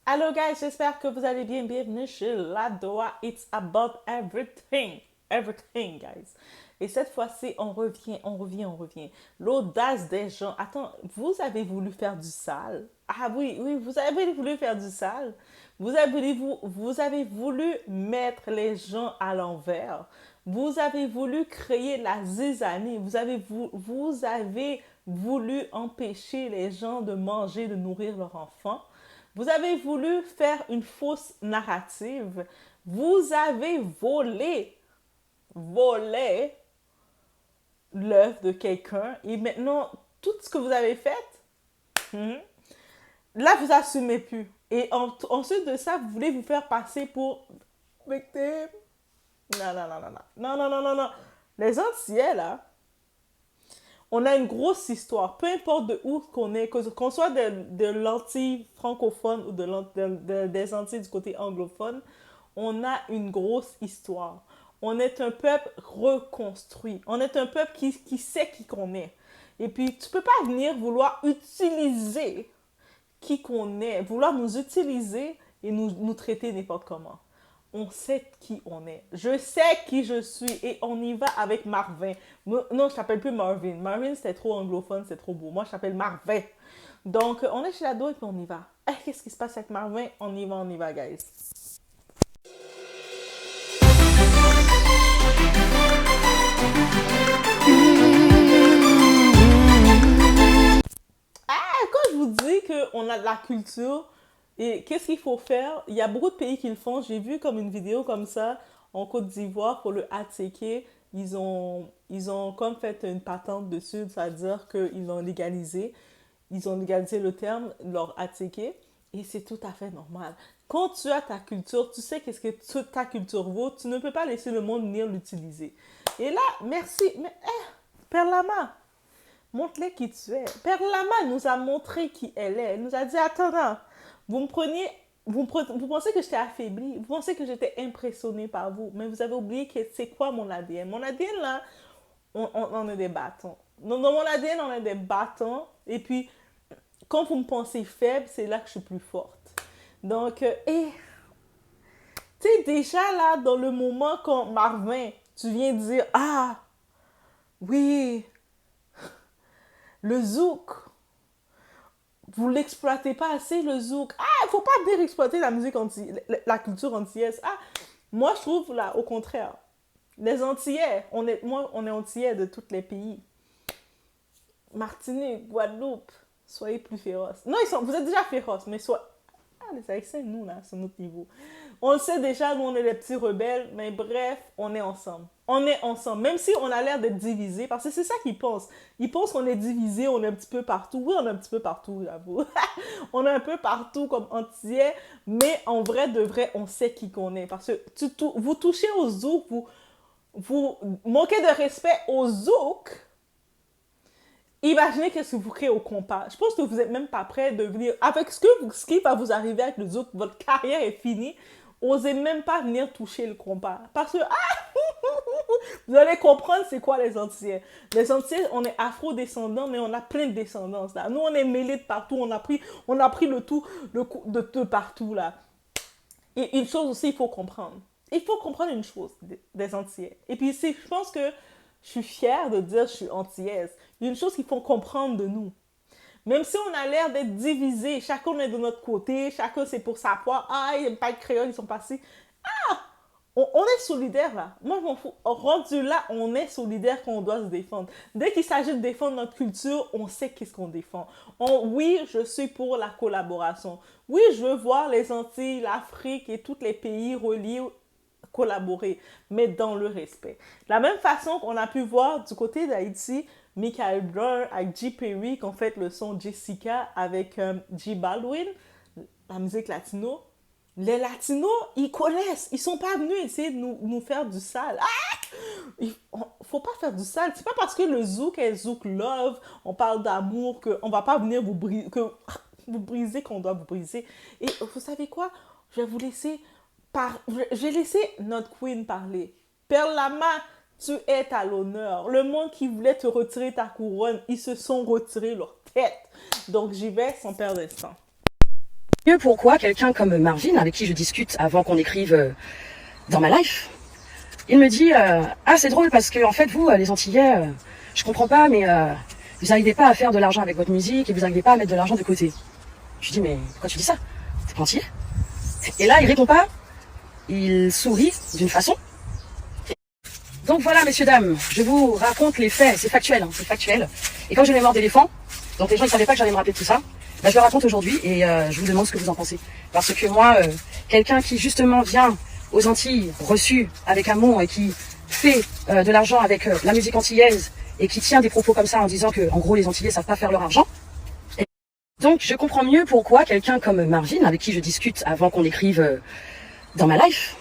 Hello guys, j'espère que vous allez bien. Bienvenue chez La Doa. It's about everything. Everything, guys. Et cette fois-ci, on revient. L'audace des gens. Attends, vous avez voulu faire du sale? Ah oui, oui, vous avez voulu faire du sale. Vous avez voulu mettre les gens à l'envers. Vous avez voulu créer la zizanie. Vous avez voulu empêcher les gens de manger, de nourrir leurs enfants. Vous avez voulu faire une fausse narrative. Vous avez volé l'œuvre de quelqu'un. Et maintenant, tout ce que vous avez fait, hmm, là, vous assumez plus. Et ensuite de ça, vous voulez vous faire passer pour victime. Non, non, non, non, non. Non, non, non, non, non. Les Antillais, là, on a une grosse histoire. Peu importe de où qu'on est, qu'on soit de l'Antilles francophone ou des Antilles du côté anglophone, on a une grosse histoire. On est un peuple reconstruit. On est un peuple qui sait qui qu'on est. Et puis, tu peux pas venir vouloir utiliser qui qu'on est, vouloir nous utiliser et nous traiter n'importe comment. On sait qui on est. Je sais qui je suis et on y va avec Marvin. Non, je t'appelle plus Marvin. Marvin, c'était trop anglophone, c'est trop beau. Moi, je t'appelle Marvin. Donc, on est chez la et puis on y va. Qu'est-ce qui se passe avec Marvin? On y va, guys. Quand je vous dis qu'on a de la culture et qu'est-ce qu'il faut faire, il y a beaucoup de pays qui le font. J'ai vu comme une vidéo comme ça en Côte d'Ivoire pour le ATK. Ils ont comme fait une patente dessus, c'est-à-dire qu'ils l'ont légalisé. Ils ont légalisé le terme, leur ATK, et c'est tout à fait normal. Quand tu as ta culture, tu sais qu'est-ce que ta culture vaut, tu ne peux pas laisser le monde venir l'utiliser. Et là, merci, mais Père Lama, montre-les qui tu es. Père Lama nous a montré qui elle est. Elle nous a dit, attends, vous me preniez, vous pensez que j'étais affaiblie, vous pensez que j'étais impressionnée par vous, mais vous avez oublié que c'est quoi mon ADN. Mon ADN, là, on est des bâtons. Dans mon ADN, on est des bâtons. Et puis, quand vous me pensez faible, c'est là que je suis plus forte. Donc, tu sais, déjà là, dans le moment quand Marvin, tu viens dire, ah, oui, le zouk, vous l'exploitez pas assez, le zouk. Ah, il faut pas venir exploiter la musique la culture antillaise. Ah, moi, je trouve, là, au contraire, les Antillais, on est Antillais de tous les pays. Martinique, Guadeloupe, soyez plus féroces. Non, vous êtes déjà féroces, mais les Haïtiens, nous, là, c'est notre niveau. On le sait déjà, nous, on est les petits rebelles, mais bref, on est ensemble. On est ensemble, même si on a l'air d'être divisés, parce que c'est ça qu'ils pensent. Ils pensent qu'on est divisés, on est un petit peu partout. Oui, on est un petit peu partout, j'avoue. On est un peu partout comme entier, mais en vrai, de vrai, on sait qui qu'on est. Parce que vous touchez au zouk, vous manquez de respect au zouk, imaginez qu'est-ce que vous créez au compas. Je pense que vous n'êtes même pas prêt de venir. Avec ce qui va vous arriver avec le zouk, votre carrière est finie. Osez même pas venir toucher le compas. Parce que, vous allez comprendre c'est quoi les Antillais. Les Antillais, on est afro-descendants, mais on a plein de descendances là. Nous, on est mêlés de partout. On a pris le tout de partout là. Et une chose aussi, il faut comprendre. Il faut comprendre une chose des Antillais. Et puis, je pense que je suis fière de dire que je suis antillaise. Il y a une chose qu'il faut comprendre de nous. Même si on a l'air d'être divisés, chacun est de notre côté, chacun c'est pour sa part. Ah, ils n'aiment pas le créole, ils sont passés. On est solidaires là. Moi, je m'en fous. Rendu là, on est solidaires quand on doit se défendre. Dès qu'il s'agit de défendre notre culture, on sait qu'est-ce qu'on défend. Oui, je suis pour la collaboration. Oui, je veux voir les Antilles, l'Afrique et tous les pays reliés collaborer, mais dans le respect. De la même façon qu'on a pu voir du côté d'Haïti, Michael Brown avec J. Perry qui ont fait le son Jessica avec J. Baldwin, la musique latino. Les latinos, ils connaissent. Ils sont pas venus essayer de nous faire du sale. Faut pas faire du sale. C'est pas parce que le zouk est zouk love, on parle d'amour, qu'on va pas venir vous briser qu'on doit vous briser. Et vous savez quoi? Je vais vous laisser je vais laisser notre queen parler. Père Lama, tu es à l'honneur. Le monde qui voulait te retirer ta couronne, ils se sont retirés leur tête. Donc j'y vais sans perdre de temps. Mieux pourquoi quelqu'un comme Marvin, avec qui je discute avant qu'on écrive dans ma life, il me dit ah c'est drôle parce que en fait vous les Antillais, je comprends pas mais vous n'arrivez pas à faire de l'argent avec votre musique et vous n'arrivez pas à mettre de l'argent de côté. Je lui dis mais pourquoi tu dis ça? T'es pas antillais? Et là il répond pas, il sourit d'une façon. Donc voilà messieurs dames, je vous raconte les faits, c'est factuel, hein, c'est factuel. Et quand j'ai mémoire d'éléphant, donc les gens ne savaient pas que j'allais me rappeler de tout ça, bah, je le raconte aujourd'hui et je vous demande ce que vous en pensez. Parce que moi, quelqu'un qui justement vient aux Antilles, reçu avec amour et qui fait de l'argent avec la musique antillaise et qui tient des propos comme ça en disant que en gros les Antillais savent pas faire leur argent. Et donc je comprends mieux pourquoi quelqu'un comme Marvin, avec qui je discute avant qu'on écrive dans ma life,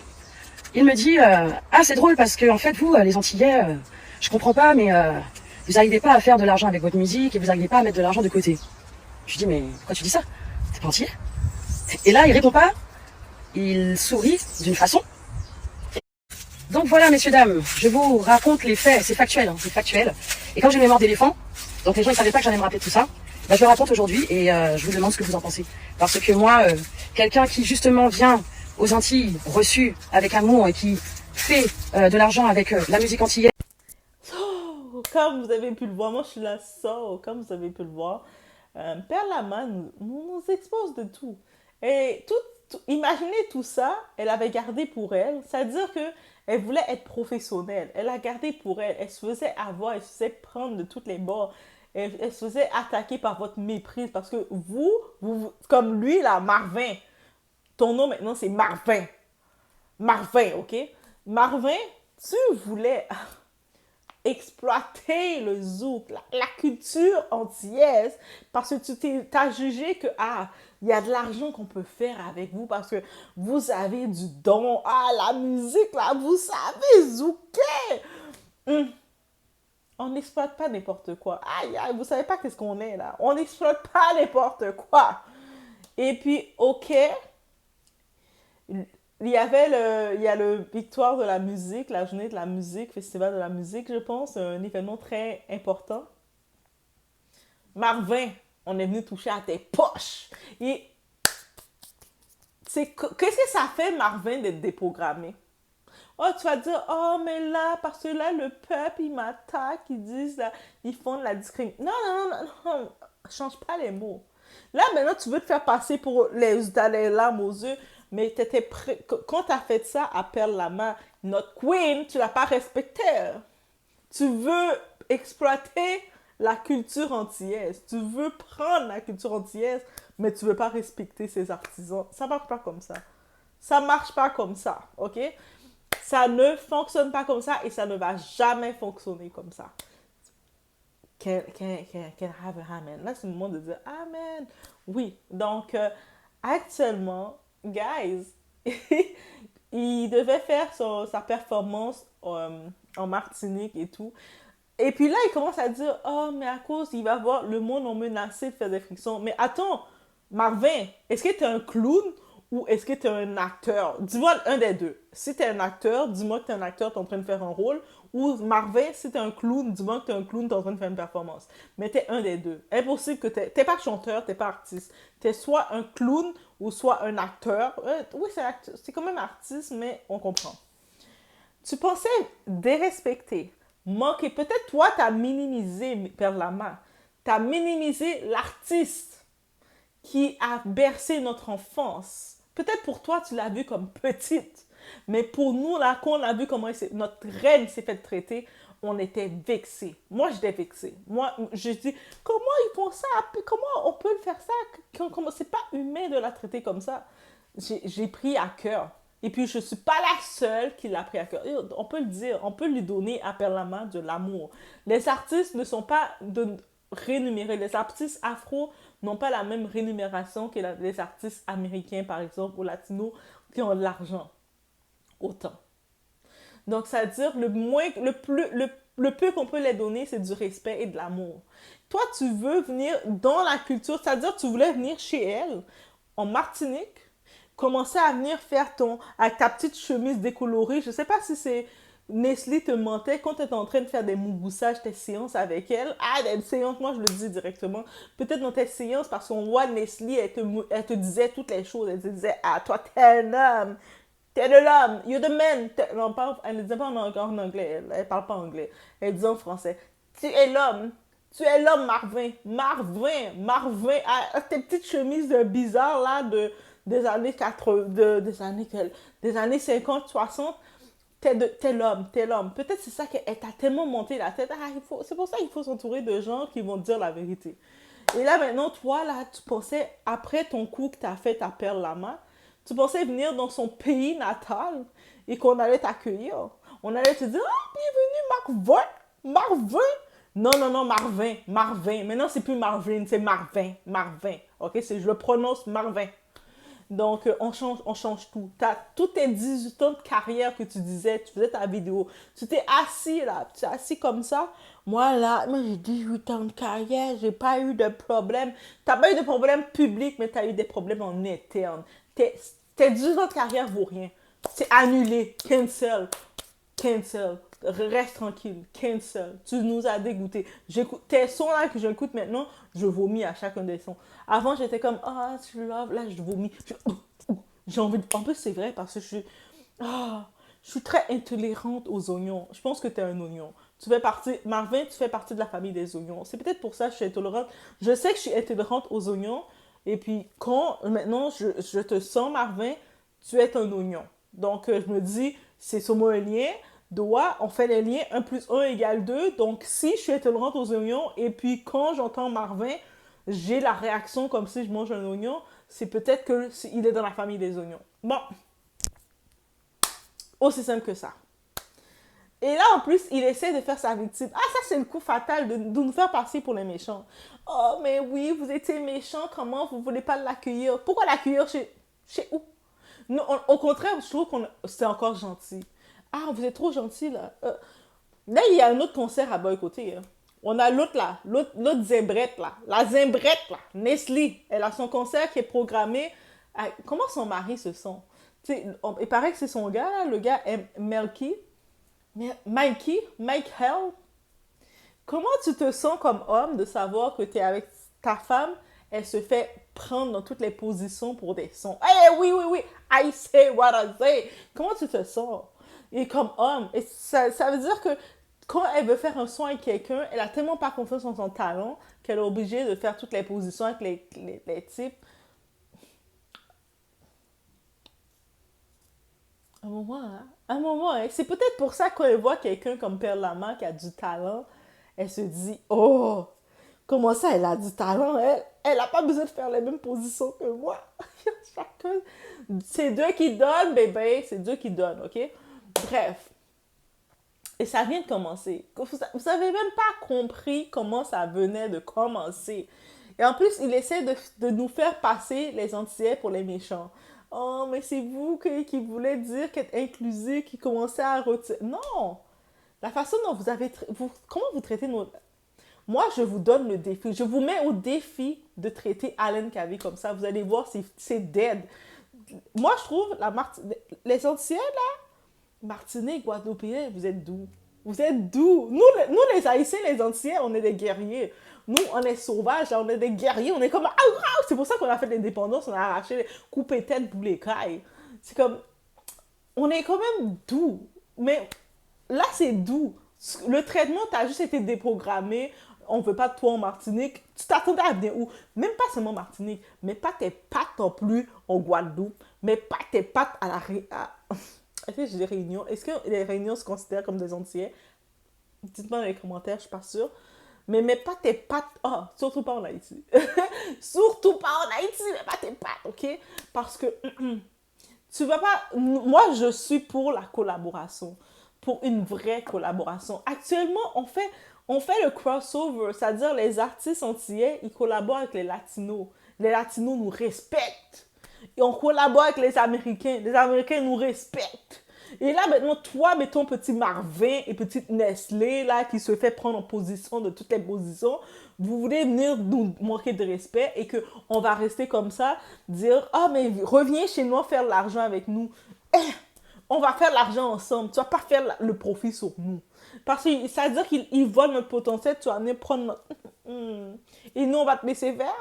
il me dit ah c'est drôle parce que en fait vous les Antillais, je comprends pas mais vous n'arrivez pas à faire de l'argent avec votre musique et vous n'arrivez pas à mettre de l'argent de côté. Je lui dis mais pourquoi tu dis ça? T'es pas antillais? Et là il répond pas, il sourit d'une façon. Donc voilà messieurs dames, je vous raconte les faits, c'est factuel, hein, c'est factuel. Et quand j'ai mémoire d'éléphant, donc les gens ne savaient pas que j'allais me rappeler de tout ça, bah, je le raconte aujourd'hui et je vous demande ce que vous en pensez. Parce que moi, quelqu'un qui justement vient aux Antilles, reçu avec amour et qui fait de l'argent avec la musique antillaise. So, comme vous avez pu le voir, moi je suis là, comme vous avez pu le voir, Père Lama nous expose de tout. Et imaginez tout ça, elle avait gardé pour elle, c'est-à-dire que elle voulait être professionnelle, elle a gardé pour elle, elle se faisait avoir, elle se faisait prendre de toutes les bords, elle se faisait attaquer par votre méprise, parce que comme lui là, Marvin, ton nom maintenant c'est Marvin, Marvin, ok? Marvin, tu voulais exploiter le zouk, la culture antillaise, parce que tu as jugé que, ah, il y a de l'argent qu'on peut faire avec vous parce que vous avez du don. Ah, la musique, là, vous savez zouker. Hum, On n'exploite pas n'importe quoi. Aïe, aïe, vous savez pas qu'est-ce qu'on est, là. On n'exploite pas n'importe quoi. Et puis, ok, il y a le Victoire de la musique, la journée de la musique, Festival de la musique, je pense, un événement très important. Marvin, on est venu toucher à tes poches. Et qu'est-ce que ça fait, Marvin, d'être déprogrammé? Oh, tu vas dire, oh, mais là, parce que là, le peuple, il m'attaque, ils disent, là, ils font de la discrimination. Non, non, non, non, non, change pas les mots. Là, maintenant, tu veux te faire passer pour t'as les larmes aux yeux, mais t'étais prêt. Quand t'as fait ça à Perle Lama, notre queen, tu l'as pas respectée. Tu veux exploiter la culture antillaise. Tu veux prendre la culture antillaise, mais tu veux pas respecter ses artisans. Ça marche pas comme ça. Ça marche pas comme ça, ok? Ça ne fonctionne pas comme ça et ça ne va jamais fonctionner comme ça. Can have a amen. Là, c'est le moment de dire amen. Oui, donc actuellement, guys, il devait faire sa performance en Martinique et tout. Et puis là, il commence à dire, oh, mais à cause, il va voir le monde ont menacé de faire des frictions. Mais attends, Marvin, est-ce que tu es un clown ou est-ce que tu es un acteur? Dis-moi un des deux. Si tu es un acteur, dis-moi que tu es un acteur, tu es en train de faire un rôle. Ou Marvin, si tu es un clown, dis-moi que tu es un clown, tu es en train de faire une performance. Mais tu es un des deux. Impossible que tu n'es pas chanteur, tu n'es pas artiste. Tu es soit un clown ou soit un acteur. Oui, c'est quand même artiste, mais on comprend. Tu pensais dérespecter, manquer. Peut-être toi, tu as minimisé Père Lama. Tu as minimisé l'artiste qui a bercé notre enfance. Peut-être pour toi, tu l'as vu comme petite. Mais pour nous, là, quand on a vu comment notre reine s'est fait traiter, on était vexés. Moi, j'étais vexée. Moi, je dis, comment ils font ça? Comment on peut faire ça? C'est pas humain de la traiter comme ça. J'ai pris à cœur. Et puis, je ne suis pas la seule qui l'a pris à cœur. On peut le dire, on peut lui donner à Perlama de l'amour. Les artistes ne sont pas rémunérés. Les artistes afro n'ont pas la même rémunération que les artistes américains, par exemple, ou latinos, qui ont de l'argent. Autant. Donc, c'est-à-dire, le peu qu'on peut les donner, c'est du respect et de l'amour. Toi, tu veux venir dans la culture, c'est-à-dire, tu voulais venir chez elle, en Martinique, commencer à venir faire avec ta petite chemise décolorée. Je sais pas si c'est Nestlé te mentait quand tu étais en train de faire des moussages, tes séances avec elle. Ah, des séances, moi je le dis directement. Peut-être dans tes séances, parce qu'on voit Nestlé, elle te disait toutes les choses. Elle te disait, ah, toi, t'es un homme. T'es de l'homme. You're the man. Non, elle ne disait pas en anglais. Elle parle pas anglais. Elle disait en français. Tu es l'homme. Tu es l'homme, Marvin. Marvin. Marvin. Ah, tes petites chemises bizarres, là, des années 80, des années 50, 60. T'es l'homme, t'es l'homme. Peut-être c'est ça qu'elle t'a tellement monté la tête. Ah, c'est pour ça qu'il faut s'entourer de gens qui vont dire la vérité. Et là, maintenant, toi, là, tu pensais, après ton coup que t'as fait ta perle lama, tu pensais venir dans son pays natal et qu'on allait t'accueillir. On allait te dire, ah, bienvenue, Marvin. Marvin. Non, non, non, Marvin. Marvin. Maintenant, c'est plus Marvin, c'est Marvin. Marvin. OK? Je le prononce Marvin. Donc, on change tout. Tous tes 18 ans de carrière que tu disais, tu faisais ta vidéo, tu t'es assis là, tu t'es assis comme ça. Moi là, moi j'ai 18 ans de carrière, j'ai pas eu de problème. T'as pas eu de problème public, mais t'as eu des problèmes en interne. Tes 18 ans de carrière vaut rien. C'est annulé. Cancel. Cancel. Reste tranquille. Cancel. Tu nous as dégoûtés. Tes sons là que j'écoute maintenant, je vomis à chacun des sons. Avant, j'étais comme, ah, tu love. Là, je vomis. J'ai envie de... En plus, c'est vrai parce que je suis très intolérante aux oignons. Je pense que tu es un oignon. Tu fais partie... Marvin, tu fais partie de la famille des oignons. C'est peut-être pour ça que je suis intolérante. Je sais que je suis intolérante aux oignons. Et puis, quand maintenant je te sens, Marvin, tu es un oignon. Donc, je me dis, c'est sur moi un lien. Doigt, on fait les liens 1 plus 1 égale 2. Donc, si je suis intolérante aux oignons, et puis quand j'entends Marvin, j'ai la réaction comme si je mange un oignon, c'est peut-être qu'il est dans la famille des oignons. Bon, aussi simple que ça. Et là, en plus, il essaie de faire sa victime. Ah, ça, c'est le coup fatal de nous faire passer pour les méchants. Oh, mais oui, vous étiez méchant, comment vous voulez pas l'accueillir? Pourquoi l'accueillir chez où? Non, au contraire, je trouve que c'est encore gentil. Ah, vous êtes trop gentil, là. Là, il y a un autre concert à boycotter. Hein. On a l'autre, là. L'autre Zimbrette, là. La Zimbrette, là. Nestlé. Elle a son concert qui est programmé. Comment son mari se sent? Il paraît que c'est son gars, là. Le gars est Melky. Mike Hell. Comment tu te sens comme homme de savoir que tu es avec ta femme, elle se fait prendre dans toutes les positions pour des sons. Eh oui, oui, oui, I say what I say. Comment tu te sens? Et comme homme, et ça veut dire que quand elle veut faire un son avec quelqu'un, elle a tellement pas confiance en son talent qu'elle est obligée de faire toutes les positions avec les types. Un moment, hein. C'est peut-être pour ça quand elle voit quelqu'un comme Perle Lama qui a du talent, elle se dit, oh, comment ça, elle a du talent, elle a pas besoin de faire les mêmes positions que moi. Chacun, c'est Dieu qui donne, bébé, c'est Dieu qui donne, ok? Bref. Et ça vient de commencer. Vous avez même pas compris comment ça venait de commencer. Et en plus, il essaie de nous faire passer les Antillais pour les méchants. Oh, mais c'est vous qui voulez dire qu'être inclusif, qui commençait à retirer... Non! La façon dont comment vous traitez nos... Moi, je vous donne le défi. Je vous mets au défi de traiter Alain Cavey comme ça. Vous allez voir, c'est dead. Moi, je trouve, les Antillais, là, Martinique, Guadeloupéens, vous êtes doux. Vous êtes doux. Nous, les Haïtiens, les Antillais, on est des guerriers. Nous, on est sauvages, là, on est des guerriers. On est comme... C'est pour ça qu'on a fait l'indépendance, on a arraché, coupé tête, boulé caille. C'est comme... On est quand même doux. Mais là, c'est doux. Le traitement, t'as juste été déprogrammé. On veut pas de toi en Martinique. Tu t'attendais à venir où? Même pas seulement Martinique, mais pas tes pattes non plus en Guadeloupe, mais pas tes pattes à la... Est-ce que j'ai des réunions? Est-ce que les réunions se considèrent comme des Antillais? Dites-moi dans les commentaires, je suis pas sûre. Mais mets pas tes pattes... Oh, surtout pas en Haïti. Surtout pas en Haïti, mais pas tes pattes, ok? Parce que tu vas pas... Moi, je suis pour la collaboration. Pour une vraie collaboration. Actuellement, on fait le crossover, c'est-à-dire les artistes antillais, ils collaborent avec les Latinos. Les Latinos nous respectent. Et on collabore avec les Américains nous respectent. Et là, maintenant, toi, mais ton petit Marvin et petite Nestlé, là, qui se fait prendre en position de toutes les positions, vous voulez venir nous manquer de respect et qu'on va rester comme ça, dire, ah, mais reviens chez nous faire de l'argent avec nous. on va faire l'argent ensemble. Tu vas pas faire le profit sur nous. Parce que ça veut dire qu'ils volent notre potentiel, tu vas venir prendre notre... Et nous, on va te laisser faire.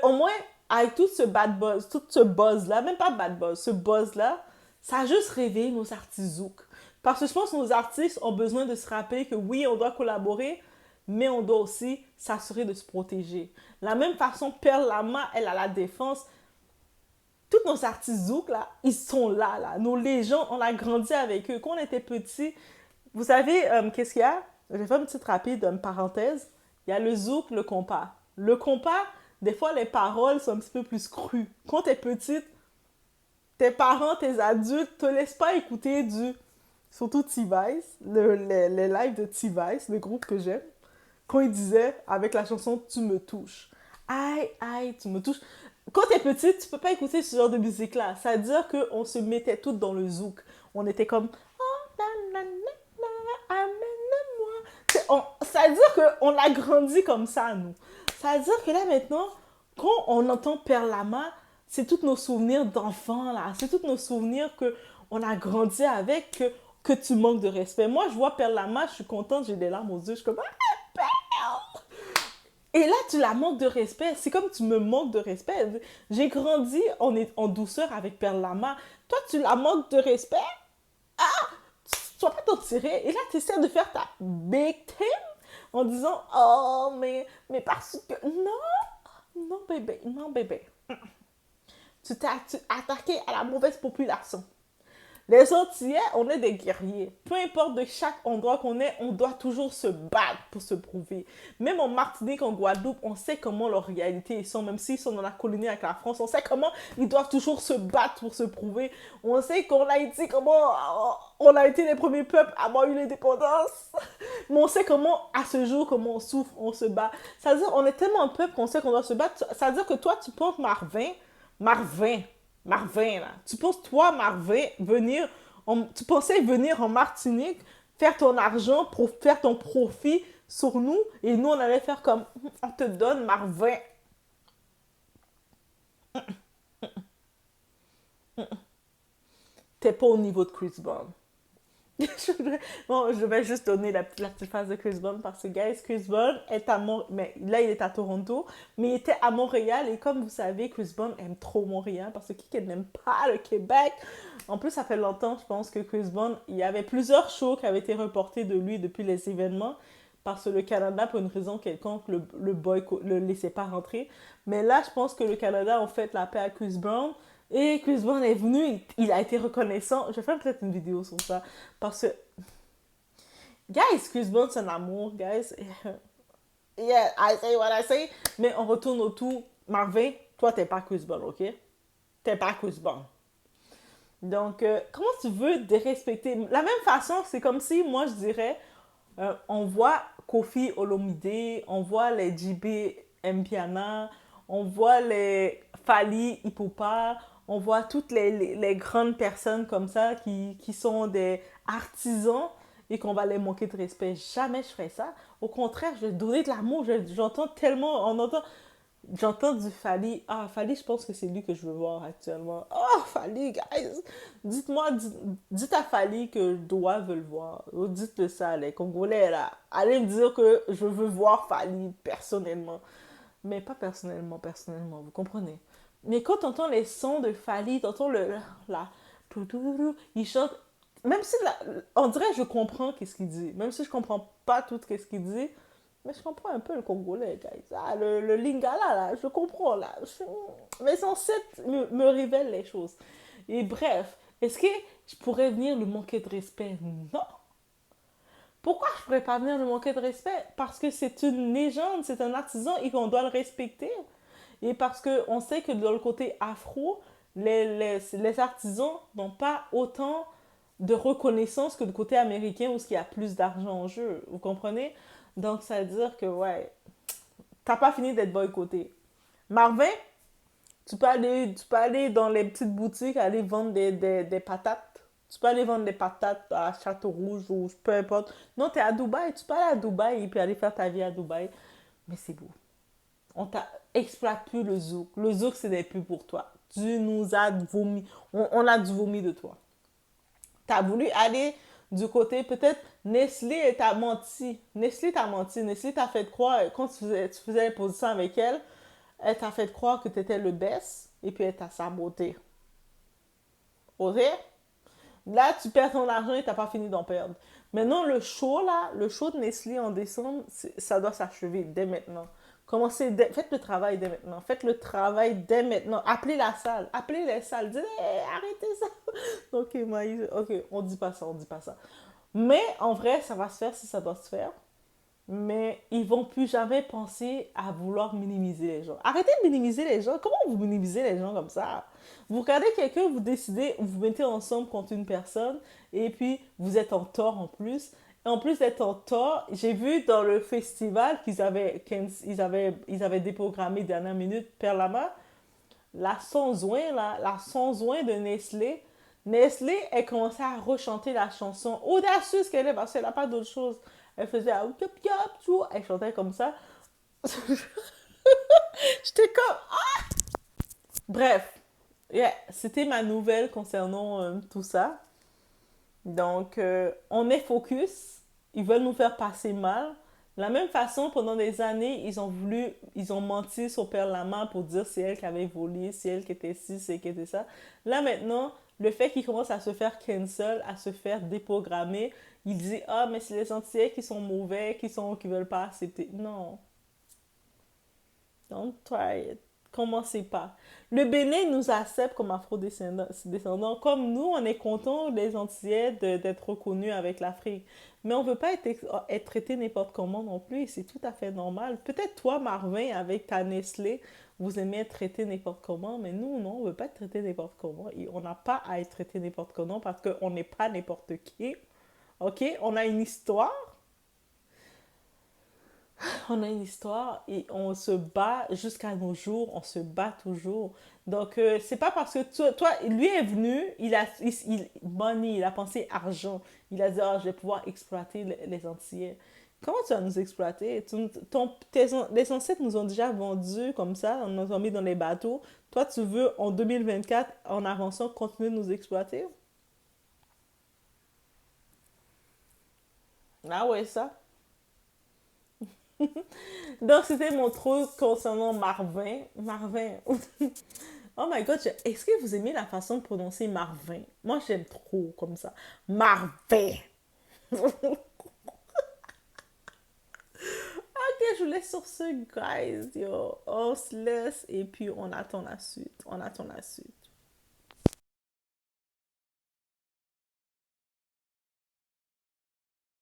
Au moins, avec tout ce bad buzz, tout ce buzz-là, même pas bad buzz, ce buzz-là, ça a juste réveillé nos artistes zouk. Parce que je pense que nos artistes ont besoin de se rappeler que oui, on doit collaborer, mais on doit aussi s'assurer de se protéger. La même façon, Perle Lama, elle a la défense. Tous nos artistes zouk, là, ils sont là, là. Nos légendes, on a grandi avec eux. Quand on était petits, vous savez, qu'est-ce qu'il y a? Je vais faire une petite rapide, une parenthèse. Il y a le zouk, le compas. Le compas, des fois, les paroles sont un petit peu plus crues. Quand t'es petite, tes parents, tes adultes, te laissent pas écouter surtout T-Vice, les lives de T-Vice, le groupe que j'aime, quand il disait, avec la chanson « Tu me touches ». Aïe, aïe, tu me touches. Quand t'es petite, tu peux pas écouter ce genre de musique-là. Ça veut dire qu'on se mettait toutes dans le zouk. On était comme « Oh, amène-moi ». Ça veut dire qu'on a grandi comme ça, nous. Ça veut dire que là, maintenant, quand on entend Perle Lama, c'est tous nos souvenirs d'enfants, là. C'est tous nos souvenirs qu'on a grandi avec, que tu manques de respect. Moi, je vois Perle Lama, je suis contente, j'ai des larmes aux yeux. Je suis comme, ah, Perle! Et là, tu la manques de respect. C'est comme tu me manques de respect. J'ai grandi en douceur avec Perle Lama. Toi, tu la manques de respect? Ah! Tu vas pas t'en tirer. Et là, tu essaies de faire ta victime en disant, oh, mais parce que... Non, bébé, non, bébé. Tu t'es attaqué à la mauvaise population. Les Antillais, on est des guerriers. Peu importe de chaque endroit qu'on est, on doit toujours se battre pour se prouver. Même en Martinique, en Guadeloupe, on sait comment leur réalité ils sont. Même s'ils sont dans la colonie avec la France, on sait comment ils doivent toujours se battre pour se prouver. On sait qu'en Haïti, comment on a été les premiers peuples à avoir eu l'indépendance. Mais on sait comment, à ce jour, comment on souffre, on se bat. Ça veut dire on est tellement un peuple qu'on sait qu'on doit se battre. Ça veut dire que toi, tu penses Marvin, là. Tu penses, toi, Marvin, tu pensais venir en Martinique, faire ton argent pour faire ton profit sur nous, et nous, on allait faire comme, on te donne, Marvin. T'es pas au niveau de Chris Brown. Bon, je vais juste donner la petite phrase de Chris Brown parce que, guys, Chris Brown est à Montréal. Mais là, il est à Toronto, mais il était à Montréal. Et comme vous savez, Chris Brown aime trop Montréal parce que qui n'aime pas le Québec? En plus, ça fait longtemps, je pense, que Chris Brown, il y avait plusieurs shows qui avaient été reportés de lui depuis les événements parce que le Canada, pour une raison quelconque, le laissait pas rentrer. Mais là, je pense que le Canada a fait la paix à Chris Brown. Et Chris Brown est venu, il a été reconnaissant. Je vais faire peut-être une vidéo sur ça. Parce que, guys, Chris Brown, c'est un amour, guys. Yeah, I say what I say. Mais on retourne au tout. Marvin, toi, t'es pas Chris Brown, ok? T'es pas Chris Brown. Donc, comment tu veux dérespecter? La même façon, c'est comme si, moi, je dirais, on voit Kofi Olomide, on voit les JB Mpiana, on voit les Fally Ipupa, on voit toutes les grandes personnes comme ça qui sont des artisans et qu'on va les manquer de respect. Jamais je ferais ça. Au contraire, je vais donner de l'amour. J'entends tellement, j'entends du Fally. Ah, Fally, je pense que c'est lui que je veux voir actuellement. Oh, Fally, guys! Dites à Fally que Doha veut le voir. Ou dites-le ça, les Congolais, là. Allez me dire que je veux voir Fally personnellement. Mais pas personnellement, vous comprenez. Mais quand t'entends les sons de Fally, t'entends il chante, même si, on dirait que je comprends qu'est-ce qu'il dit, même si je comprends pas tout qu'est-ce qu'il dit, mais je comprends un peu le congolais, guys. Ah, le lingala, là, je comprends, là. Mais son set me révèle les choses. Et bref, est-ce que je pourrais venir lui manquer de respect? Non. Pourquoi je ne pourrais pas venir lui manquer de respect? Parce que c'est une légende, c'est un artisan et qu'on doit le respecter. Et parce qu'on sait que dans le côté afro, les artisans n'ont pas autant de reconnaissance que du côté américain où il y a plus d'argent en jeu. Vous comprenez? Donc, ça veut dire que, ouais, t'as pas fini d'être boycotté. Marvin, tu peux aller dans les petites boutiques, aller vendre des patates. Tu peux aller vendre des patates à Château-Rouge ou peu importe. Non, tu es à Dubaï. Tu peux aller à Dubaï et puis aller faire ta vie à Dubaï. Mais c'est beau. exploite plus le zouk. Le zouk, ce n'est plus pour toi. Tu nous as vomi. On a du vomi de toi. Tu as voulu aller du côté, peut-être Nestlé t'a menti. Nestlé t'a menti. Nestlé t'a fait croire, quand tu faisais les positions avec elle, elle t'a fait croire que tu étais le best et puis elle t'a saboté. Ok? Là, tu perds ton argent et tu n'as pas fini d'en perdre. Maintenant, le show, là, le show de Nestlé en décembre, ça doit s'achever dès maintenant. Faites le travail dès maintenant. Faites le travail dès maintenant. Appelez la salle. Appelez les salles. Dites, hey, arrêtez ça. Ok, Maïs. Ok, on dit pas ça, on dit pas ça. Mais en vrai, ça va se faire si ça doit se faire. Mais ils vont plus jamais penser à vouloir minimiser les gens. Arrêtez de minimiser les gens. Comment vous minimisez les gens comme ça? Vous regardez quelqu'un, vous décidez, vous vous mettez ensemble contre une personne et puis vous êtes en tort en plus. Et en plus d'être en tort, j'ai vu dans le festival ils avaient déprogrammé dernière minute Perlama, la Sanzouin, la Sanzouin de Nestlé. Nestlé, elle commençait à rechanter la chanson audacieuse qu'elle est parce qu'elle n'a pas d'autre chose. Elle faisait ah, yop, yop, tout. Elle chantait comme ça. J'étais comme. Bref, yeah, c'était ma nouvelle concernant tout ça. Donc, on est focus. Ils veulent nous faire passer mal. De la même façon, pendant des années, ils ont menti sur Perle Lama pour dire c'est elle qui avait volé, c'est elle qui était ci, c'est elle qui était ça. Là maintenant, le fait qu'ils commencent à se faire cancel, à se faire déprogrammer, ils disent ah mais c'est les Antillais qui sont mauvais, qui veulent pas accepter. Non, don't try it. Commencez pas. Le Bénin nous accepte comme afro-descendants. Comme nous, on est content, les Antillais, d'être reconnus avec l'Afrique. Mais on ne veut pas être traité n'importe comment non plus. Et c'est tout à fait normal. Peut-être toi, Marvin, avec ta Nestlé, vous aimez être traité n'importe comment. Mais nous, non, on ne veut pas être traité n'importe comment. Et on n'a pas à être traité n'importe comment parce qu'on n'est pas n'importe qui. OK? On a une histoire. On a une histoire et on se bat jusqu'à nos jours, on se bat toujours. Donc, c'est pas parce que toi, lui est venu, money, il a pensé argent. Il a dit, ah, je vais pouvoir exploiter les Antillais. Comment tu vas nous exploiter? Les ancêtres nous ont déjà vendus comme ça, on nous a mis dans les bateaux. Toi, tu veux, en 2024, en avançant, continuer de nous exploiter? Ah ouais, ça. Donc, c'était mon truc concernant Marvin. Marvin. Oh my god, est-ce que vous aimez la façon de prononcer Marvin? Moi, j'aime trop comme ça. Marvin. Ok, je vous laisse sur ce, guys. Yo, on se laisse et puis on attend la suite. On attend la suite.